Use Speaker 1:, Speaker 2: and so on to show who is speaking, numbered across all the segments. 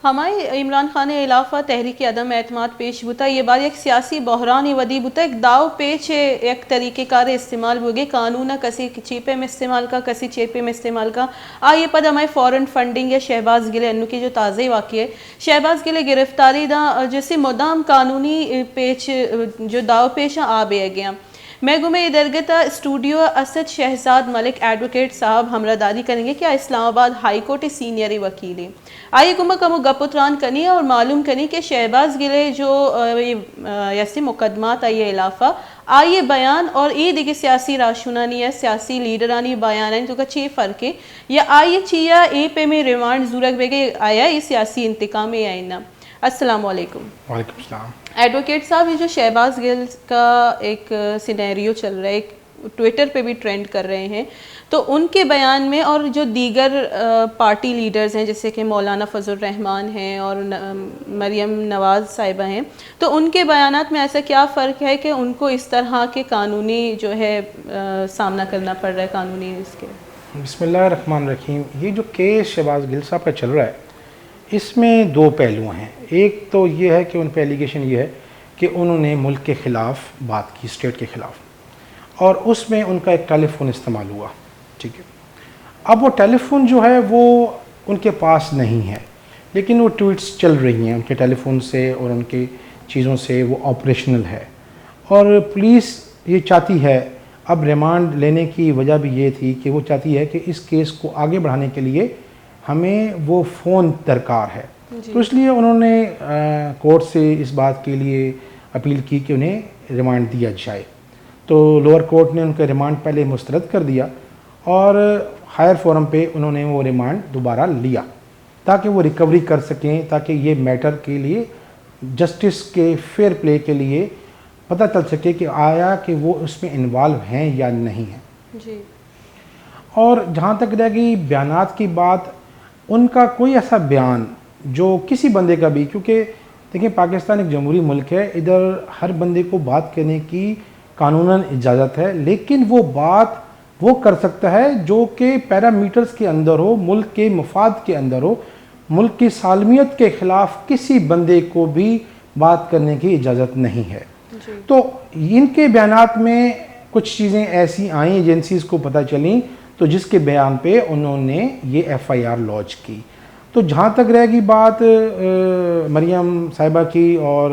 Speaker 1: ہمارے عمران خان علاوہ تحریک عدم اعتماد پیش بتا یہ بات ایک سیاسی بحران ودی بتا ایک داو پیچ ایک طریقہ کار استعمال ہوگے قانون کسی چیپے میں استعمال کا کسی چیپے میں استعمال کا آئیے پد ہمارے فورن فنڈنگ ہے شہباز گلے انو کی جو تازہ واقع ہے شہباز گلے گرفتاری دا جیسے مدام قانونی پیچ جو داو پیش آ بے گیا میں گمے ادرگتا اسٹوڈیو اسد شہزاد ملک ایڈوکیٹ صاحب ہمراہ داری کریں گے کیا اسلام آباد ہائی کورٹ سینئر وکیل ہیں آئیے گمہ کمو گپتران کنی اور معلوم کنی کہ شہباز گلے جو ایسی مقدمات آئیے علاقہ آئیے بیان اور یہ دیکھے سیاسی راشنانی ہے سیاسی لیڈرانی بیان ہے تو کا چی فرق ہے یا آئیے چیا اے پہ میں ریمانڈ زورک بے آیا یہ سیاسی انتقام ہے آئینہ السلام علیکم.
Speaker 2: وعلیکم السلام.
Speaker 1: ایڈوکیٹ صاحب یہ جو شہباز گل کا ایک سینیریو چل رہا ہے ایک ٹویٹر پہ بھی ٹرینڈ کر رہے ہیں تو ان کے بیان میں اور جو دیگر پارٹی لیڈرز ہیں جیسے کہ مولانا فضل الرحمان ہیں اور مریم نواز صاحبہ ہیں تو ان کے بیانات میں ایسا کیا فرق ہے کہ ان کو اس طرح کے قانونی جو ہے سامنا کرنا پڑ رہا ہے قانونی اس کے؟
Speaker 2: بسم اللہ الرحمن الرحیم. یہ جو کیس شہباز گل صاحب کا چل رہا ہے اس میں دو پہلو ہیں. ایک تو یہ ہے کہ ان پہ ایلیگیشن یہ ہے کہ انہوں نے ملک کے خلاف بات کی اسٹیٹ کے خلاف اور اس میں ان کا ایک ٹیلی فون استعمال ہوا. ٹھیک ہے. اب وہ ٹیلی فون جو ہے وہ ان کے پاس نہیں ہے لیکن وہ ٹویٹس چل رہی ہیں ان کے ٹیلی فون سے اور ان کے چیزوں سے وہ آپریشنل ہے اور پولیس یہ چاہتی ہے. اب ریمانڈ لینے کی وجہ بھی یہ تھی کہ وہ چاہتی ہے کہ اس کیس کو آگے بڑھانے کے لیے ہمیں وہ فون درکار ہے. تو اس لیے انہوں نے کورٹ سے اس بات کے لیے اپیل کی کہ انہیں ریمانڈ دیا جائے. تو لوور کورٹ نے ان کا ریمانڈ پہلے مسترد کر دیا اور ہائر فورم پہ انہوں نے وہ ریمانڈ دوبارہ لیا تاکہ وہ ریکوری کر سکیں تاکہ یہ میٹر کے لیے جسٹس کے فیئر پلے کے لیے پتہ چل سکے کہ آیا کہ وہ اس میں انوالو ہیں یا نہیں ہیں.
Speaker 1: جی.
Speaker 2: اور جہاں تک رہ گئی بیانات کی بات ان کا کوئی ایسا بیان جو کسی بندے کا بھی کیونکہ دیکھیں پاکستان ایک جمہوری ملک ہے ادھر ہر بندے کو بات کرنے کی قانوناً اجازت ہے لیکن وہ بات وہ کر سکتا ہے جو کہ پیرامیٹرز کے اندر ہو ملک کے مفاد کے اندر ہو ملک کی سالمیت کے خلاف کسی بندے کو بھی بات کرنے کی اجازت نہیں ہے. تو ان کے بیانات میں کچھ چیزیں ایسی آئیں ایجنسیز کو پتہ چلیں تو جس کے بیان پہ انہوں نے یہ ایف آئی آر لانچ کی. تو جہاں تک رہے گی بات مریم صاحبہ کی اور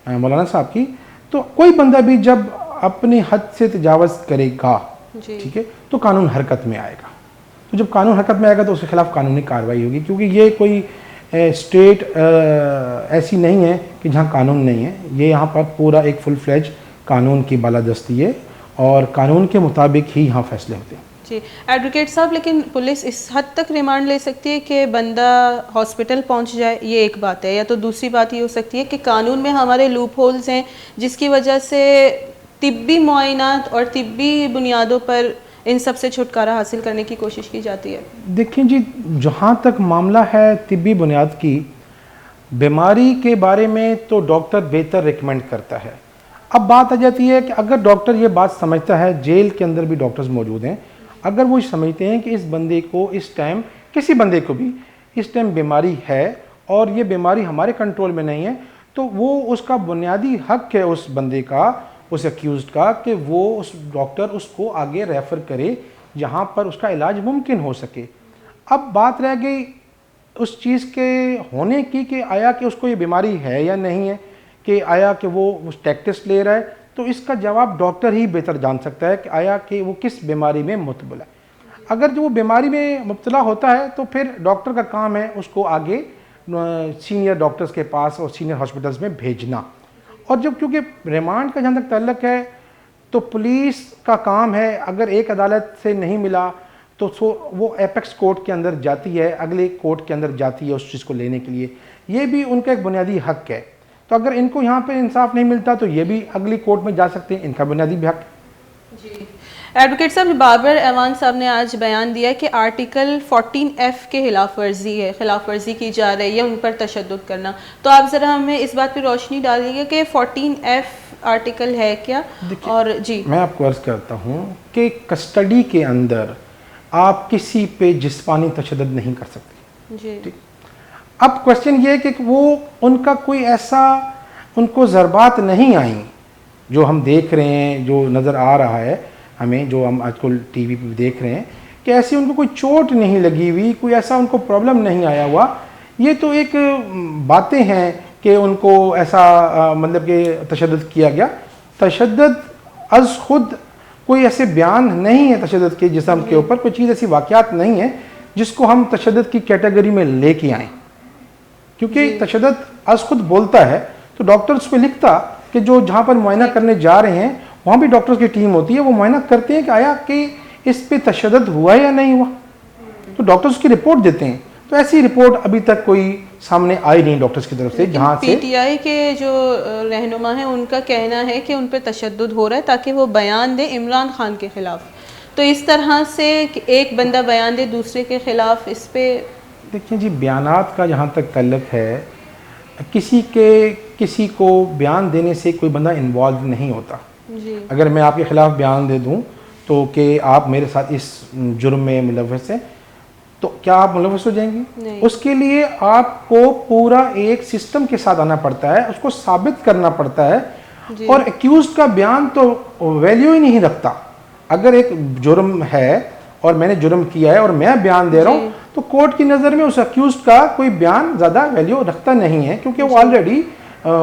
Speaker 2: مولانا صاحب کی تو کوئی بندہ بھی جب اپنی حد سے تجاوز کرے گا ٹھیک ہے تو قانون حرکت میں آئے گا. تو جب قانون حرکت میں آئے گا تو اس کے خلاف قانونی کارروائی ہوگی کیونکہ یہ کوئی اسٹیٹ ایسی نہیں ہے کہ جہاں قانون نہیں ہے. یہ یہاں پر پورا ایک فل فلیج قانون کی بالادستی ہے اور قانون کے مطابق ہی یہاں فیصلے ہوتے ہیں.
Speaker 1: جی ایڈوکیٹ صاحب لیکن پولیس اس حد تک ریمانڈ لے سکتی ہے کہ بندہ ہاسپٹل پہنچ جائے یہ ایک بات ہے یا تو دوسری بات یہ ہو سکتی ہے کہ قانون میں ہمارے لوپ ہولز ہیں جس کی وجہ سے طبی معائنات اور طبی بنیادوں پر ان سب سے چھٹکارا حاصل کرنے کی کوشش کی جاتی ہے.
Speaker 2: دیکھیں جی جہاں تک معاملہ ہے طبی بنیاد کی بیماری کے بارے میں تو ڈاکٹر بہتر ریکمینڈ کرتا ہے. اب بات آ جاتی ہے کہ اگر ڈاکٹر یہ بات سمجھتا ہے جیل کے اندر بھی ڈاکٹرز موجود ہیں اگر وہ سمجھتے ہیں کہ اس بندے کو اس ٹائم کسی بندے کو بھی اس ٹائم بیماری ہے اور یہ بیماری ہمارے کنٹرول میں نہیں ہے تو وہ اس کا بنیادی حق ہے اس بندے کا اس ایکیوزڈ کا کہ وہ اس ڈاکٹر اس کو آگے ریفر کرے جہاں پر اس کا علاج ممکن ہو سکے. اب بات رہ گئی اس چیز کے ہونے کی کہ آیا کہ اس کو یہ بیماری ہے یا نہیں ہے کہ آیا کہ وہ اس ٹیسٹ لے رہا ہے تو اس کا جواب ڈاکٹر ہی بہتر جان سکتا ہے کہ آیا کہ وہ کس بیماری میں مبتلا ہے. اگر جو وہ بیماری میں مبتلا ہوتا ہے تو پھر ڈاکٹر کا کام ہے اس کو آگے سینئر ڈاکٹرز کے پاس اور سینئر ہاسپٹلز میں بھیجنا. اور جب کیونکہ ریمانڈ کا جہاں تک تعلق ہے تو پولیس کا کام ہے اگر ایک عدالت سے نہیں ملا تو وہ ایپیکس کورٹ کے اندر جاتی ہے اگلے کورٹ کے اندر جاتی ہے اس چیز کو لینے کے لیے. یہ بھی ان کا ایک بنیادی حق ہے. تو اگر ان کو یہاں پہ انصاف نہیں ملتا تو یہ بھی اگلی کورٹ میں جا سکتے ہیں ان کا بنیادی بھی حق.
Speaker 1: جی ایڈوکیٹ صاحب بابر ایوان صاحب نے آج بیان دیا کہ آرٹیکل 14F کے خلاف ورزی کی جا رہی ہے ان پر تشدد کرنا. تو آپ ذرا ہمیں اس بات پہ روشنی ڈالیے گا کہ 14F آرٹیکل ہے کیا؟ اور جی
Speaker 2: میں آپ کو عرض کرتا ہوں کہ کسٹڈی کے اندر آپ کسی پہ جسمانی تشدد نہیں کر سکتے.
Speaker 1: جی
Speaker 2: اب کوشچن یہ ہے کہ وہ ان کا کوئی ایسا ان کو ضربات نہیں آئیں جو ہم دیکھ رہے ہیں، جو نظر آ رہا ہے ہمیں، جو ہم آج کل ٹی وی پہ دیکھ رہے ہیں کہ ایسی ان کو کوئی چوٹ نہیں لگی ہوئی، کوئی ایسا ان کو پرابلم نہیں آیا ہوا. یہ تو ایک باتیں ہیں کہ ان کو ایسا مطلب کہ تشدد کیا گیا. تشدد از خود کوئی ایسے بیان نہیں ہے تشدد کے جسم کے اوپر، کوئی چیز ایسی واقعات نہیں ہے جس کو ہم تشدد کی کیٹیگری میں لے کے آئیں، کیونکہ تشدد از خود بولتا ہے تو ڈاکٹر اس پہ لکھتا کہ جو جہاں پر معائنہ کرنے جا رہے ہیں وہاں بھی ڈاکٹرز کی ٹیم ہوتی ہے، وہ معائنہ کرتے ہیں کہ آیا کہ اس پہ تشدد ہوا یا نہیں ہوا، تو ڈاکٹرز کی رپورٹ دیتے ہیں. تو ایسی رپورٹ ابھی تک کوئی سامنے آئی نہیں ڈاکٹرز کی طرف سے جہاں سے.
Speaker 1: پی ٹی آئی کے جو رہنما ہیں ان کا کہنا ہے کہ ان پہ تشدد ہو رہا ہے تاکہ وہ بیان دیں عمران خان کے خلاف. تو اس طرح سے ایک بندہ بیان دے دوسرے کے خلاف، اس پہ
Speaker 2: دیکھیں جی، بیانات کا جہاں تک تعلق ہے، کسی کو بیان دینے سے کوئی بندہ انوالو نہیں ہوتا.
Speaker 1: جی
Speaker 2: اگر میں آپ کے خلاف بیان دے دوں تو کہ آپ میرے ساتھ اس جرم میں ملوث ہیں، تو کیا آپ ملوث ہو جائیں گے؟
Speaker 1: نہیں.
Speaker 2: اس کے لیے آپ کو پورا ایک سسٹم کے ساتھ آنا پڑتا ہے، اس کو ثابت کرنا پڑتا ہے. اور ایکیوزڈ کا بیان تو ویلیو ہی نہیں رکھتا. اگر ایک جرم ہے اور میں نے جرم کیا ہے اور میں بیان دے رہا ہوں تو کورٹ کی نظر میں اس ایکیوزڈ کا کوئی بیان زیادہ ویلیو رکھتا نہیں ہے، کیونکہ وہ آلریڈی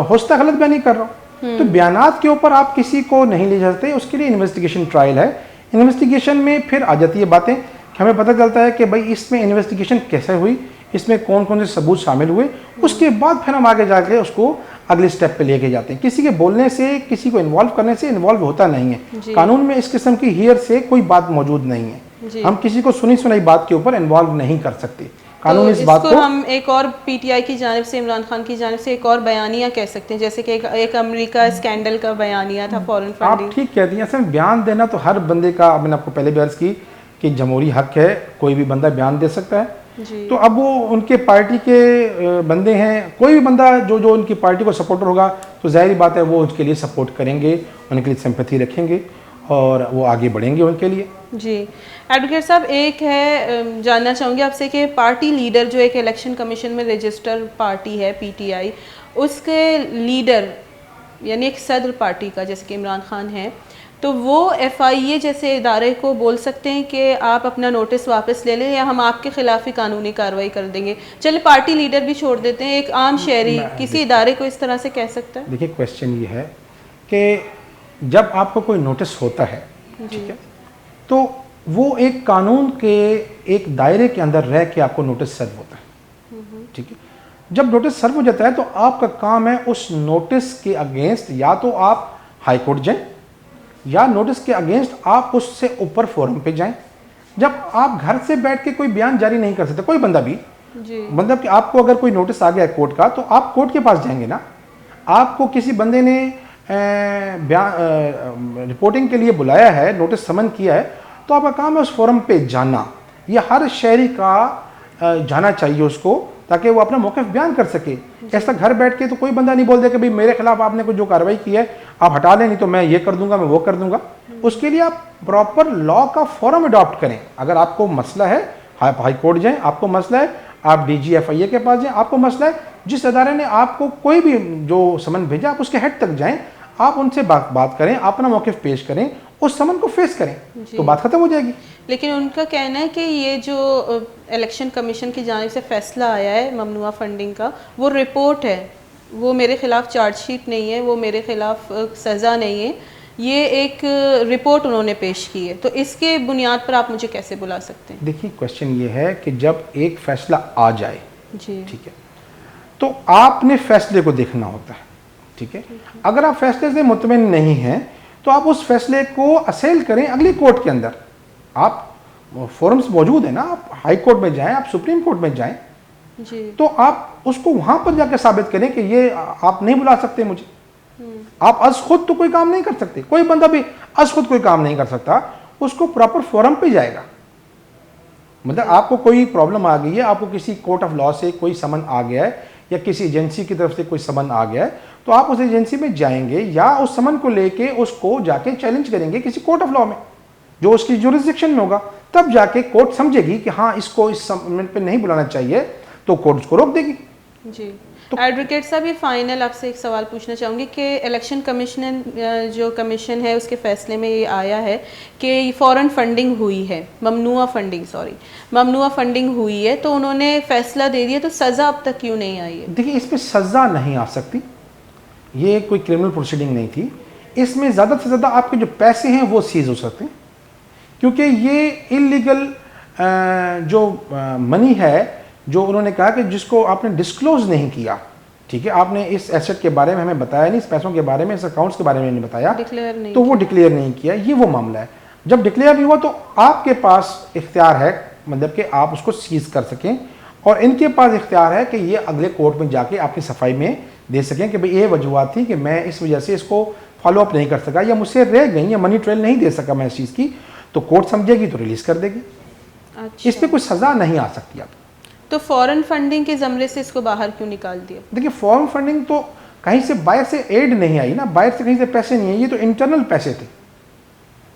Speaker 2: ہوستا غلط بیانی کر رہا ہوں. تو بیانات کے اوپر آپ کسی کو نہیں لے جاتے، اس کے لیے انویسٹیگیشن ٹرائل ہے. انویسٹیگیشن میں پھر آ جاتی ہے باتیں کہ ہمیں پتہ چلتا ہے کہ بھائی اس میں انویسٹیگیشن کیسے ہوئی، اس میں کون کون سے ثبوت شامل ہوئے. اس کے بعد پھر ہم آگے جا کے اس کو اگلے سٹیپ پہ لے کے جاتے ہیں. کسی کے بولنے سے، کسی کو انوالو کرنے سے انوالو ہوتا نہیں ہے. قانون میں اس قسم کی ہیئر سے کوئی بات موجود نہیں ہے. ہم کسی کو سنی سنائی بات کے اوپر انوالو نہیں کر سکتے. قانون اس بات کو
Speaker 1: ہم ایک اور پی ٹی آئی کی جانب سے، عمران خان کی جانب سے ایک اور بیانیہ کہہ سکتے ہیں، جیسے کہ ایک امریکہ اسکینڈل کا بیانیہ تھا، فورن فنڈنگ.
Speaker 2: آپ ٹھیک کہتی ہیں. اصل بیان دینا تو ہر بندے کا، میں نے آپ کو پہلے بھی عرض کی کہ جمہوری حق ہے، کوئی بھی بندہ بیان دے سکتا ہے. تو اب وہ ان کے پارٹی کے بندے ہیں، کوئی بھی بندہ جو ان کی پارٹی کو سپورٹر ہوگا تو ظاہری بات ہے وہ ان کے لیے سپورٹ کریں گے، ان کے لیے سمپتھی رکھیں گے اور وہ آگے بڑھیں گے ان کے لیے.
Speaker 1: جی ایڈوکیٹ صاحب، ایک ہے جاننا چاہوں گی آپ سے کہ پارٹی لیڈر جو ایک الیکشن کمیشن میں رجسٹر پارٹی ہے پی ٹی آئی، اس کے لیڈر یعنی ایک صدر پارٹی کا جیسے کہ عمران خان ہے، تو وہ ایف آئی اے جیسے ادارے کو بول سکتے ہیں کہ آپ اپنا نوٹس واپس لے لیں یا ہم آپ کے خلاف ہی قانونی کارروائی کر دیں گے. چلے پارٹی لیڈر بھی چھوڑ دیتے ہیں، ایک عام شہری کسی ادارے کو اس طرح سے کہہ سکتا ہے؟
Speaker 2: دیکھیے کویسچن یہ ہے کہ جب آپ کو کوئی نوٹس ہوتا ہے، ٹھیک ہے، تو وہ ایک قانون کے ایک دائرے کے اندر رہ کے آپ کو نوٹس سرو ہوتا ہے. ٹھیک ہے، جب نوٹس سرو ہو جاتا ہے تو آپ کا کام ہے اس نوٹس کے اگینسٹ یا تو آپ ہائی کورٹ جائیں یا نوٹس کے اگینسٹ آپ اس سے اوپر فورم پہ جائیں. جب آپ گھر سے بیٹھ کے کوئی بیان جاری نہیں کر سکتے، کوئی بندہ بھی، مطلب کہ آپ کو اگر کوئی نوٹس آ گیا ہے کورٹ کا تو آپ کورٹ کے پاس جائیں گے نا. آپ کو کسی بندے نے رپورٹنگ کے لیے بلایا ہے، نوٹس سمن کیا ہے، تو آپ کا کام ہے اس فورم پہ جانا. یہ ہر شہری کا جانا چاہیے اس کو، تاکہ وہ اپنا موقف بیان کر سکے. ایسا گھر بیٹھ کے تو کوئی بندہ نہیں بول دے کہ بھئی میرے خلاف آپ نے کوئی جو کارروائی کی ہے آپ ہٹا لیں، نہیں تو میں یہ کر دوں گا، میں وہ کر دوں گا. اس کے لیے آپ پراپر لا کا فورم اڈاپٹ کریں. اگر آپ کو مسئلہ ہے ہائی کورٹ جائیں، آپ کو مسئلہ ہے آپ ڈی جی ایف آئی اے کے پاس جائیں، آپ کو مسئلہ ہے جس ادارے نے آپ کو کوئی بھی جو سمن بھیجا آپ اس کے ہیڈ تک جائیں، آپ ان سے بات کریں، اپنا موقف پیش کریں، اس سمن کو فیس کریں، تو بات ختم ہو جائے گی.
Speaker 1: لیکن ان کا کہنا ہے کہ یہ جو الیکشن کمیشن کی جانب سے فیصلہ آیا ہے ممنوعہ فنڈنگ کا، وہ رپورٹ ہے، وہ میرے خلاف چارج شیٹ نہیں ہے، وہ میرے خلاف سزا نہیں ہے، یہ ایک رپورٹ انہوں نے پیش کی ہے. تو اس کے بنیاد پر آپ مجھے کیسے بلا سکتے ہیں؟
Speaker 2: دیکھیے کویسچن یہ ہے کہ جب ایک فیصلہ آ جائے،
Speaker 1: جی
Speaker 2: ٹھیک ہے، تو آپ نے فیصلے کو دیکھنا ہوتا ہے. ٹھیک ہے، اگر آپ فیصلے سے مطمئن نہیں ہیں تو آپ اس فیصلے کو اسیل کریں اگلی کورٹ کے اندر. آپ فورمز موجود ہیں نا، آپ ہائی کورٹ میں جائیں، آپ سپریم کورٹ میں جائیں، تو آپ اس کو وہاں پر جا کے ثابت کریں کہ یہ آپ نہیں بلا سکتے مجھے. آپ از خود تو کوئی کام نہیں کر سکتے، کوئی بندہ بھی از خود کوئی کام نہیں کر سکتا، اس کو پراپر فورم پہ جائے گا. مطلب آپ کو کوئی پرابلم آ گئی ہے، آپ کو کسی کورٹ آف لا سے کوئی سمن آ گیا ہے یا کسی ایجنسی کی طرف سے کوئی سمن آ گیا ہے، تو آپ اس ایجنسی میں جائیں گے یا اس سمن کو لے کے اس کو جا کے چیلنج کریں گے کسی کورٹ آف لا میں جو اس کی جورسڈکشن میں ہوگا. تب جا کے کورٹ سمجھے گی کہ ہاں اس کو اس سمن پہ نہیں بلانا چاہیے، تو کورٹ اس کو روک دے گی.
Speaker 1: جی ایڈوکیٹ صاحب یہ فائنل آپ سے ایک سوال پوچھنا چاہوں گی کہ الیکشن کمیشن جو کمیشن ہے اس کے فیصلے میں یہ آیا ہے کہ فوراً فنڈنگ ہوئی ہے, ممنوعہ فنڈنگ ہوئی ہے, تو انہوں نے فیصلہ دے دیا, تو سزا اب تک کیوں نہیں آئی ہے؟
Speaker 2: دیکھیے اس پہ سزا نہیں آ سکتی, یہ کوئی کرمنل پروسیڈنگ نہیں تھی. اس میں زیادہ سے زیادہ آپ کے جو پیسے ہیں وہ سیز ہو سکتے ہیں, کیونکہ یہ انلیگل جو منی ہے جو انہوں نے کہا کہ جس کو آپ نے ڈسکلوز نہیں کیا, ٹھیک ہے, آپ نے اس ایسٹ کے بارے میں ہمیں بتایا نہیں, اس پیسوں کے بارے میں, اس اکاؤنٹس کے بارے میں نہیں بتایا, تو وہ ڈکلیئر نہیں کیا. یہ وہ معاملہ ہے. جب ڈکلیئر نہیں ہوا تو آپ کے پاس اختیار ہے, مطلب کہ آپ اس کو سیز کر سکیں, اور ان کے پاس اختیار ہے کہ یہ اگلے کورٹ میں جا کے آپ کی صفائی میں دے سکیں کہ بھئی یہ وجوہات تھی کہ میں اس وجہ سے اس کو فالو اپ نہیں کر سکا, یا مجھ سے رہ گئی, یا منی ٹریل نہیں دے سکا میں اس چیز کی, تو کورٹ سمجھے گی تو ریلیز کر دے گی. اس پہ کوئی سزا نہیں آ سکتی. آپ
Speaker 1: تو فورن فنڈنگ کے زمرے سے اس کو باہر کیوں نکال دیا؟
Speaker 2: دیکھیے فورن فنڈنگ تو کہیں سے باہر سے ایڈ نہیں آئی نا, باہر سے کہیں سے پیسے نہیں آئے, یہ تو انٹرنل پیسے تھے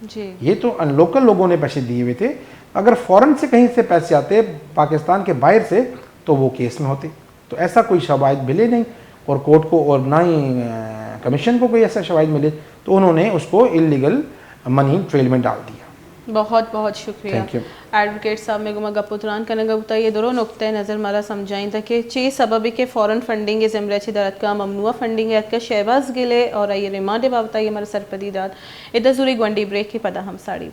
Speaker 1: جی,
Speaker 2: یہ تو لوکل لوگوں نے پیسے دیے ہوئے تھے. اگر فورن سے کہیں سے پیسے آتے پاکستان کے باہر سے تو وہ کیس میں ہوتے. تو ایسا کوئی شواہد ملے نہیں, اور کورٹ کو اور نہ ہی کمیشن کو کوئی ایسا شواہد ملے, تو انہوں نے اس کو انلیگل منی ٹریل میں ڈال دیا.
Speaker 1: بہت بہت شکریہ ایڈوکیٹ صاحب. میں گما گپوتران کنگا بتا یہ درو نقطۂ نظر مارا سمجھائیں تھا کہ چی سببی کے فوراً فنڈنگ ہے زمرہ درد کا ممنوع فنڈنگ ہے کا شہباز گلے اور یہ ریمانڈ بابتا یہ ہمارا سرپدی داد ادھر ضروری گونڈی بریک کی پدا ہم ساڑی